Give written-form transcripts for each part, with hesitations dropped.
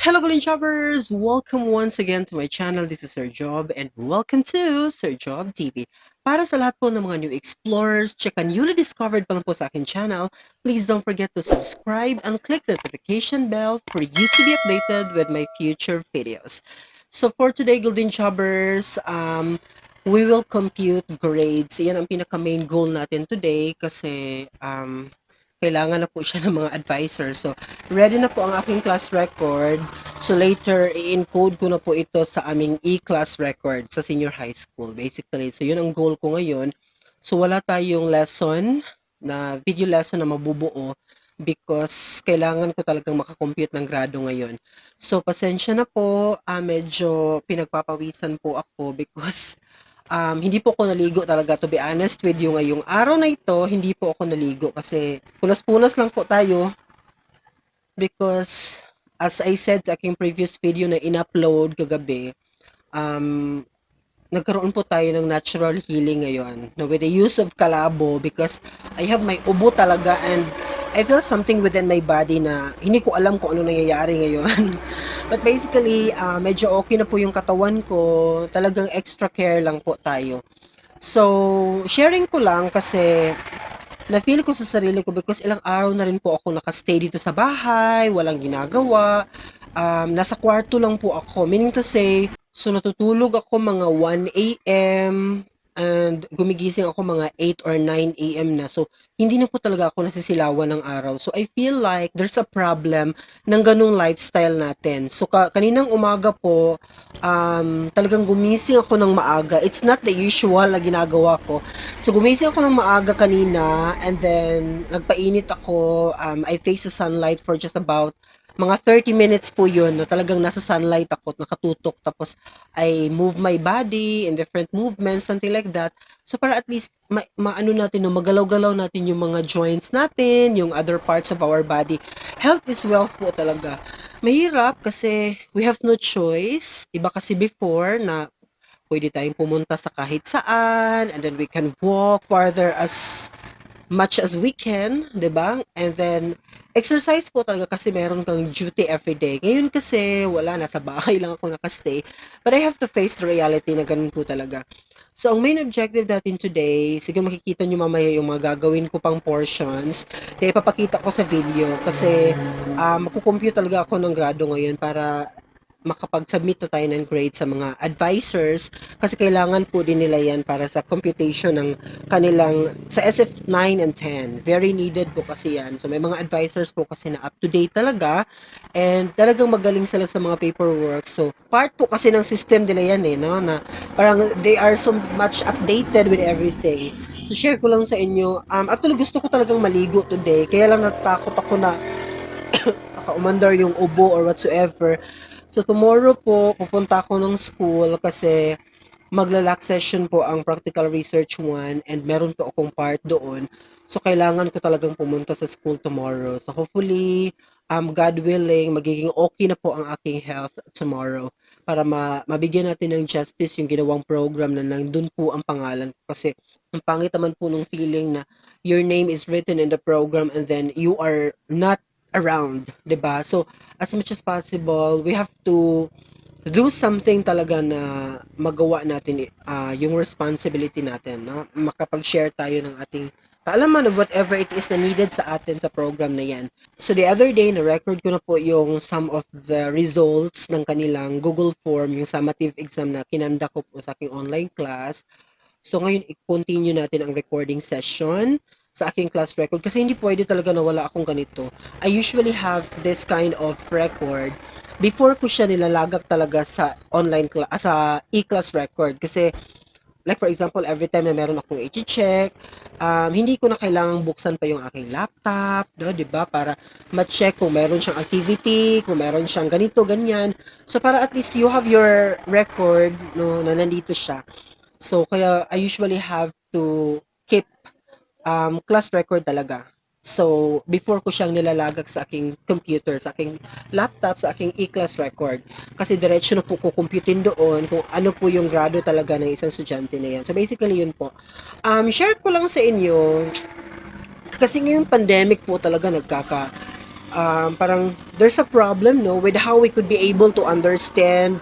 Hello, Golden Shoppers! Welcome once again to my channel. This is Sir Job and welcome to Sir Job TV. Para sa lahat po ng mga new explorers, tsaka newly discovered pa lang po sa akin channel, please don't forget to subscribe and click the notification bell for you to be updated with my future videos. So for today, Golden Shoppers, we will compute grades. Yan ang pinaka-main goal natin today kasi kailangan na po siya ng mga advisor. So, ready na po ang aking class record. So, later, i-encode ko na po ito sa aming e-class record sa senior high school, basically. So, yun ang goal ko ngayon. So, wala tayong lesson na video lesson na mabubuo because kailangan ko talagang makakompute ng grado ngayon. So, pasensya na po, medyo pinagpapawisan po ako because hindi po ako naligo talaga, to be honest with you. Ngayong araw na ito, hindi po ako naligo kasi punas-punas lang po tayo because as I said sa aking previous video na in-upload kagabi, um, nagkaroon po tayo ng natural healing ngayon no, with the use of kalabo because I have my ubo talaga and I feel something within my body na hindi ko alam kung ano nangyayari ngayon. But basically, medyo okay na po yung katawan ko. Talagang extra care lang po tayo. So, sharing ko lang kasi na-feel ko sa sarili ko because ilang araw na rin po ako nakastay dito sa bahay, walang ginagawa. Nasa kwarto lang po ako. Meaning to say, so natutulog ako mga 1 a.m. and gumigising ako mga 8 or 9 a.m. na. So, hindi na po talaga ako nasisilawan ng araw. So, I feel like there's a problem ng ganung lifestyle natin. So, kaninang umaga po, talagang gumising ako ng maaga. It's not the usual na ginagawa ko. So, gumising ako ng maaga kanina and then nagpainit ako. I face the sunlight for just about mga 30 minutes po yun na talagang nasa sunlight ako at nakatutok. Tapos, I move my body in different movements, something like that. So, para at least maano natin, no, magalaw-galaw natin yung mga joints natin, yung other parts of our body. Health is wealth po talaga. Mahirap kasi we have no choice. Iba kasi before na pwede tayong pumunta sa kahit saan and then we can walk farther as much as we can, 'di ba? And then exercise po talaga kasi meron kang duty every day. Ngayon kasi wala, nasa bahay lang ako nakastay. But I have to face the reality na ganun po talaga. So, ang main objective natin today, siguro makikita nyo mamaya yung mga gagawin ko pang portions. Kaya ipapakita ko sa video kasi magkukompute talaga ako ng grado ngayon para makapag-submit na tayo ng grade sa mga advisors kasi kailangan po din nila yan para sa computation ng kanilang sa SF9 and 10. Very needed po kasi yan. So may mga advisors po kasi na up to date talaga and talagang magaling sila sa mga paperwork. So part po kasi ng system nila yan no, na parang they are so much updated with everything. So share ko lang sa inyo. Actually gusto ko talagang maligo today. Kaya lang natakot ako na umandar yung ubo or whatsoever. So tomorrow po, pupunta ako ng school kasi magla-lock session po ang practical research 1 and meron po akong part doon. So kailangan ko talagang pumunta sa school tomorrow. So hopefully, God willing, magiging okay na po ang aking health tomorrow para mabigyan natin ng justice yung ginawang program na nandun po ang pangalan ko. Kasi ang pangit naman po nung feeling na your name is written in the program and then you are not around, 'di ba? So as much as possible, we have to do something talaga na magawa natin yung responsibility natin, no? Makapag-share tayo ng ating kaalaman of whatever it is na needed sa atin sa program na yan. So the other day, na-record ko na po yung some of the results ng kanilang Google Form, yung summative exam na kinanda ko po sa aking online class. So ngayon, i-continue natin ang recording session sa aking class record kasi hindi pwede talaga na wala akong ganito. I usually have this kind of record before ko siya nilalagak talaga sa online class, sa e-class record kasi like for example, every time na meron akong i-check, hindi ko na kailangang buksan pa yung aking laptop, no, 'di ba? Para ma-check kung meron siyang activity, kung meron siyang ganito, ganyan. So para at least you have your record, no, na nandito siya. So kaya I usually have to keep class record talaga. So, before ko siyang nilalagak sa aking computer, sa aking laptop, sa aking e-class record. Kasi diretso na po kukumputin doon kung ano po yung grado talaga ng isang estudyante na yan. So, basically yun po. Share ko lang sa inyo, kasi ngayong pandemic po talaga parang there's a problem, no, with how we could be able to understand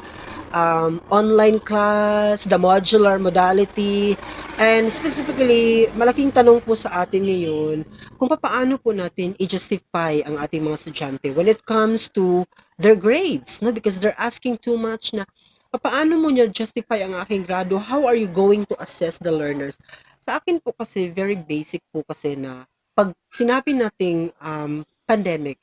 online class, the modular modality, and specifically, malaking tanong po sa atin ngayon kung paano po natin i-justify ang ating mga estudyante when it comes to their grades, no? Because they're asking too much na paano mo niya justify ang aking grado? How are you going to assess the learners? Sa akin po kasi, very basic po kasi na pag sinabi nating pandemic,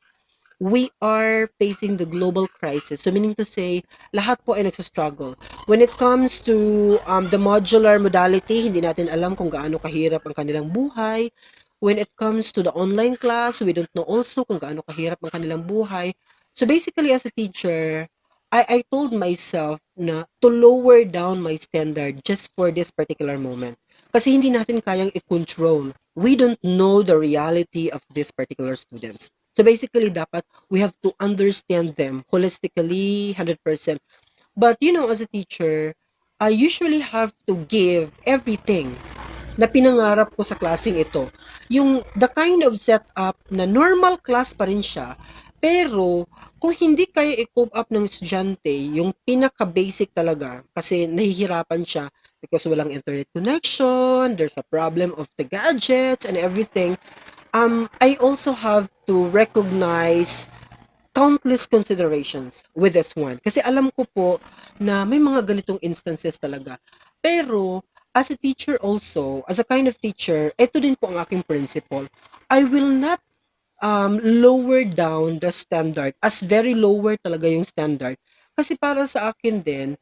we are facing the global crisis. So meaning to say, lahat po ay nagsa-struggle. When it comes to the modular modality, hindi natin alam kung gaano kahirap ang kanilang buhay. When it comes to the online class, we don't know also kung gaano kahirap ang kanilang buhay. So basically, as a teacher, I told myself na to lower down my standard just for this particular moment. Kasi hindi natin kayang i-control. We don't know the reality of these particular students. So basically, dapat we have to understand them holistically, 100%. But you know, as a teacher, I usually have to give everything na pinangarap ko sa klaseng ito. Yung the kind of setup na normal class pa rin siya, pero kung hindi kaya i-cope up ng estudyante, yung pinaka-basic talaga, kasi nahihirapan siya because walang internet connection, there's a problem of the gadgets and everything, I also have to recognize countless considerations with this one. Kasi alam ko po na may mga ganitong instances talaga. Pero, as a teacher also, as a kind of teacher, ito din po ang aking principle. I will not lower down the standard as very lower talaga yung standard. Kasi para sa akin din,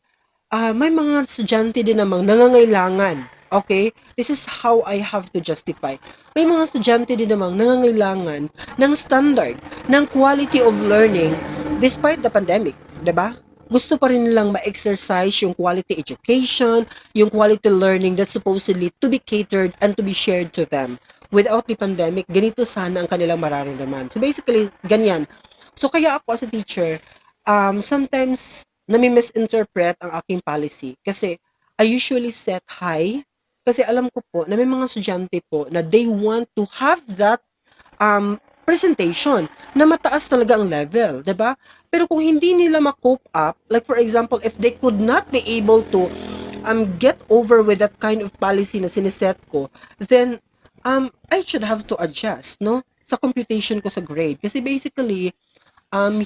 may mga estudyante din namang nangangailangan. Okay? This is how I have to justify. May mga estudyante din namang nangangailangan ng standard, ng quality of learning despite the pandemic, 'di ba? Gusto pa rin nilang ma-exercise yung quality education, yung quality learning that's supposedly to be catered and to be shared to them. Without the pandemic, ganito sana ang kanilang mararamdaman. So basically, ganyan. So kaya ako as a teacher, sometimes nami-misinterpret ang aking policy kasi I usually set high kasi alam ko po na may mga estudyante po na they want to have that presentation na mataas talaga ang level, 'di ba? Pero kung hindi nila ma-cope up, like for example, if they could not be able to get over with that kind of policy na siniset ko, then I should have to adjust, no? Sa computation ko sa grade. Kasi basically,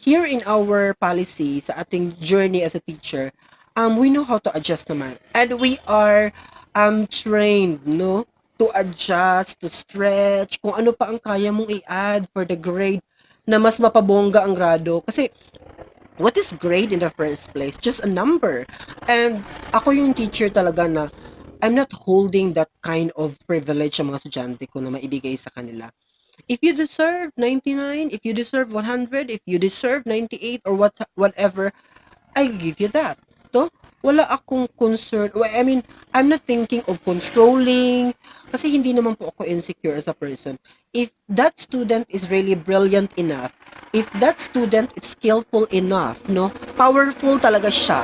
here in our policy sa ating journey as a teacher, we know how to adjust naman. And we are trained, no? To adjust, to stretch, kung ano pa ang kaya mong i-add for the grade na mas mapabongga ang grado. Kasi, what is grade in the first place? Just a number. And ako yung teacher talaga na I'm not holding that kind of privilege sa mga estudyante ko na maibigay sa kanila. If you deserve 99, if you deserve 100, if you deserve 98 or whatever, I give you that. To? Wala akong concern. I mean, I'm not thinking of controlling kasi hindi naman po ako insecure as a person. If that student is really brilliant enough, if that student is skillful enough, no, powerful talaga siya,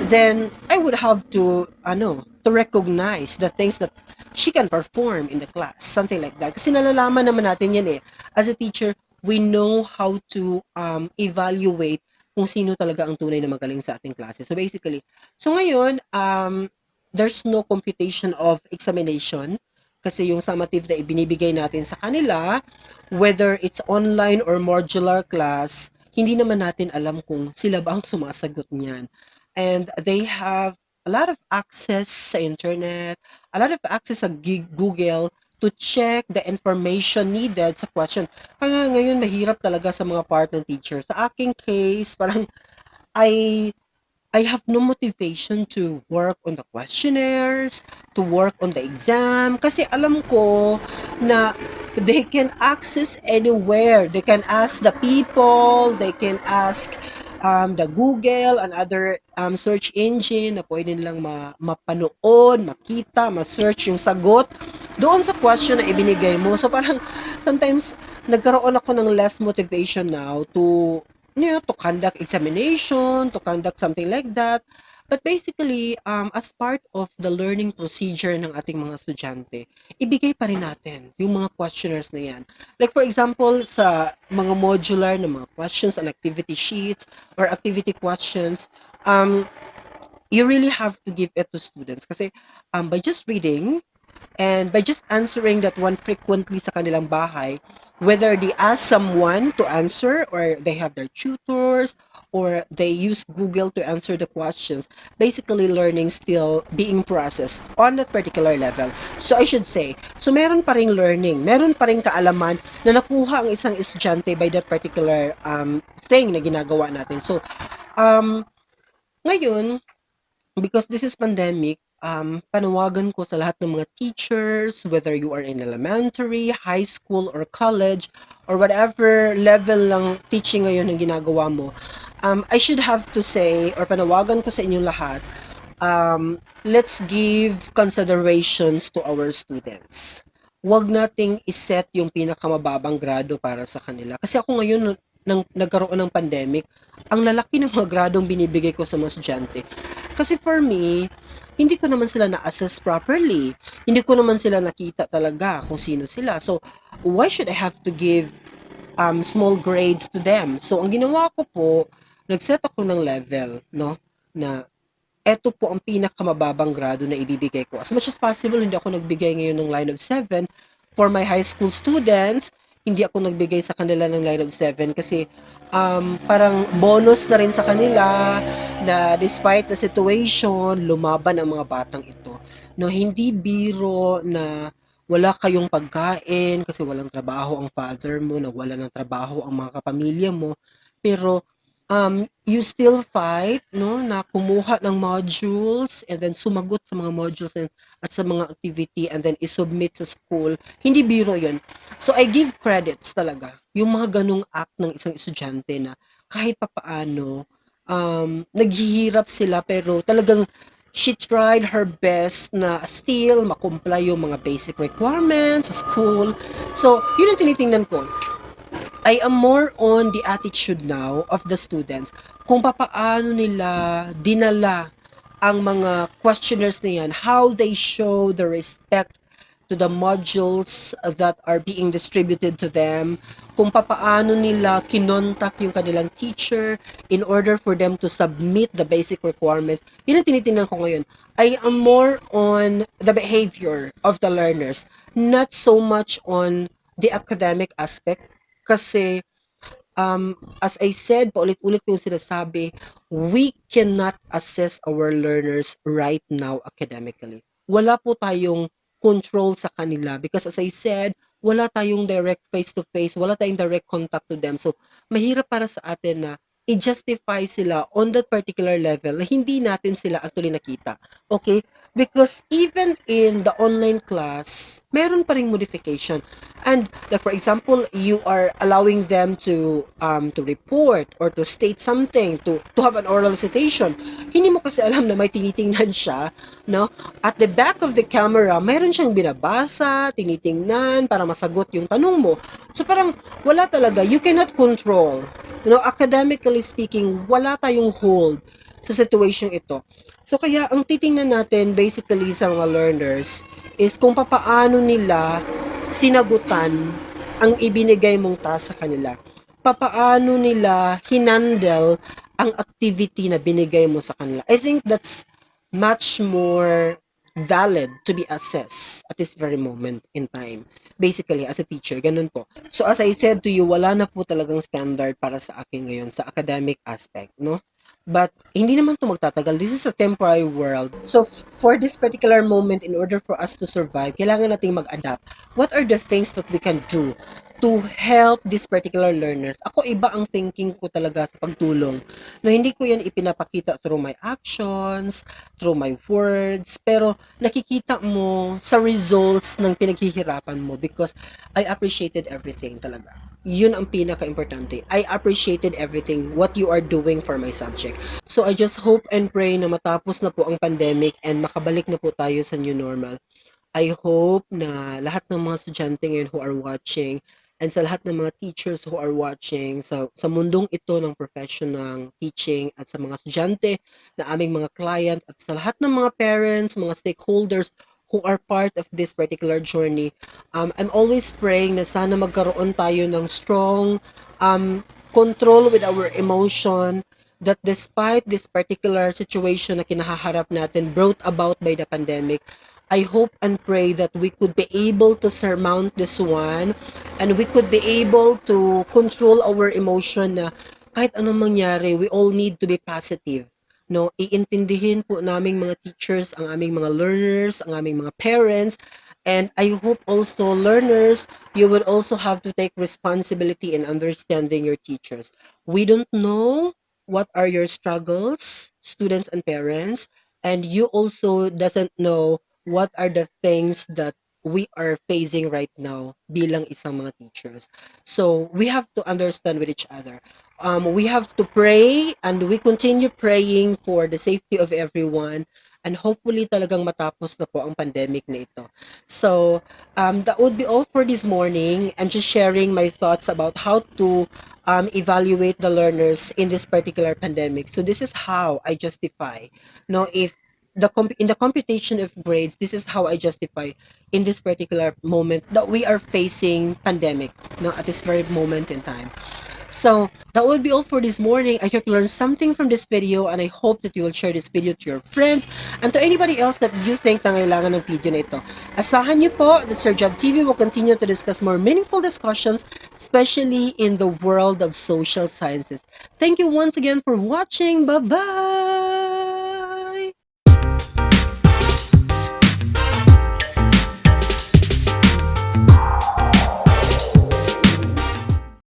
then I would have to, to recognize the things that she can perform in the class. Something like that. Kasi nalalaman naman natin yan eh. As a teacher, we know how to evaluate kung sino talaga ang tunay na magaling sa ating klase. So basically, so ngayon, there's no computation of examination kasi yung summative na ibinibigay natin sa kanila, whether it's online or modular class, hindi naman natin alam kung sila ba ang sumasagot niyan. And they have a lot of access sa internet, a lot of access sa Google to check the information needed sa question. Kaya ngayon mahirap talaga sa mga part ng teacher. Sa aking case, parang I I have no motivation to work on the questionnaires, to work on the exam, kasi alam ko na they can access anywhere. They can ask the people, they can ask the Google and other search engine na pwede nilang mapanood, makita, ma-search yung sagot doon sa question na ibinigay mo. So parang sometimes nagkaroon ako ng less motivation now to to conduct examination, to conduct something like that. But basically, as part of the learning procedure ng ating mga estudyante, ibigay pa rin natin yung mga questionnaires na yan. Like for example, sa mga modular na mga questions and activity sheets or activity questions, um, you really have to give it to students kasi by just reading and by just answering that one frequently sa kanilang bahay, whether they ask someone to answer or they have their tutors or they use Google to answer the questions, basically learning still being processed on that particular level. So I should say, so meron pa ring learning, meron pa ring kaalaman na nakuha ang isang estudyante by that particular thing na ginagawa natin. So um, ngayon, because this is pandemic, panawagan ko sa lahat ng mga teachers, whether you are in elementary, high school, or college, or whatever level lang teaching ngayon ang ginagawa mo, I should have to say, or panawagan ko sa inyong lahat, let's give considerations to our students. Huwag nating iset yung pinakamababang grado para sa kanila. Kasi ako ngayon, nang nagkaroon ng pandemic, ang lalaki ng mga gradong binibigay ko sa mga estudyante. Kasi for me, hindi ko naman sila na-assess properly. Hindi ko naman sila nakita talaga kung sino sila. So, why should I have to give small grades to them? So, ang ginawa ko po, nag-set ako ng level, no? Na eto po ang pinakamababang grado na ibibigay ko. As much as possible, hindi ako nagbigay ngayon ng line of 7. For my high school students, hindi ako nagbigay sa kanila ng line of 7 kasi parang bonus na rin sa kanila na despite the situation, lumaban ang mga batang ito. No, hindi biro na wala kayong pagkain kasi walang trabaho ang father mo, na wala ng trabaho ang mga kapamilya mo. Pero you still fight, no, na kumuha ng modules and then sumagot sa mga modules at sa mga activity and then isubmit sa school. Hindi biro yon. So, I give credits talaga. Yung mga ganong act ng isang estudyante na kahit papaano, naghihirap sila pero talagang she tried her best na still makumply yung mga basic requirements sa school. So, yun ang tinitingnan ko. I am more on the attitude now of the students kung papaano nila dinala ang mga questionnaires na yan, how they show the respect to the modules that are being distributed to them, kung papaano nila kinontak yung kanilang teacher in order for them to submit the basic requirements. Yun ang tinitingnan ko ngayon. I am more on the behavior of the learners, not so much on the academic aspect kasi as I said, paulit-ulit ko yung sinasabi, we cannot assess our learners right now academically. Wala po tayong control sa kanila because as I said, wala tayong direct face-to-face, wala tayong direct contact to them. So, mahirap para sa atin na i-justify sila on that particular level na hindi natin sila actually nakita. Okay? Because even in the online class, meron pa ring modification. And like for example, you are allowing them to report or to state something, to have an oral recitation. Hindi mo kasi alam na may tinitingnan siya, no? At the back of the camera, mayroon siyang binabasa, tinitingnan para masagot yung tanong mo. So parang wala talaga, you cannot control. You know, academically speaking, wala tayong hold sa situation ito. So kaya ang titingnan natin basically sa mga learners is kung papaano nila sinagutan ang ibinigay mong task sa kanila. Papaano nila hinandle ang activity na binigay mo sa kanila. I think that's much more valid to be assessed at this very moment in time. Basically, as a teacher, ganun po. So, as I said to you, wala na po talagang standard para sa akin ngayon sa academic aspect, no? But, hindi naman to magtatagal. This is a temporary world. So, for this particular moment, in order for us to survive, kailangan nating mag-adapt. What are the things that we can do to help these particular learners? Ako, iba ang thinking ko talaga sa pagtulong. No, hindi ko yan ipinapakita through my actions, through my words, pero nakikita mo sa results ng pinaghihirapan mo because I appreciated everything talaga. Yun ang pinaka-importante. I appreciated everything what you are doing for my subject. So I just hope and pray na matapos na po ang pandemic and makabalik na po tayo sa new normal. I hope na lahat ng mga estudyante ngayon who are watching and sa lahat ng mga teachers who are watching sa mundong ito ng profession ng teaching at sa mga estudyante na aming mga client at sa lahat ng mga parents, mga stakeholders who are part of this particular journey. I'm always praying na sana magkaroon tayo ng strong control with our emotion, that despite this particular situation na kinahaharap natin brought about by the pandemic, I hope and pray that we could be able to surmount this one and we could be able to control our emotion na kahit anong mangyari, we all need to be positive. No, iintindihin po naming mga teachers, ang aming mga learners, ang aming mga parents, and I hope also learners, you will also have to take responsibility in understanding your teachers. We don't know what are your struggles, students and parents, and you also doesn't know what are the things that we are facing right now bilang isang mga teachers. So, we have to understand with each other. We have to pray and we continue praying for the safety of everyone and hopefully talagang matapos na po ang pandemic na ito. So, that would be all for this morning. I'm just sharing my thoughts about how to evaluate the learners in this particular pandemic. So, this is how I justify. No, if in the computation of grades, this is how I justify in this particular moment that we are facing pandemic, no, at this very moment in time. So that would be all for this morning. I hope you learned something from this video and I hope that you will share this video to your friends and to anybody else that you think na kailangan ng video na ito. Asahan niyo po that Sir Job TV will continue to discuss more meaningful discussions, especially in the world of social sciences. Thank you once again for watching. Bye-bye!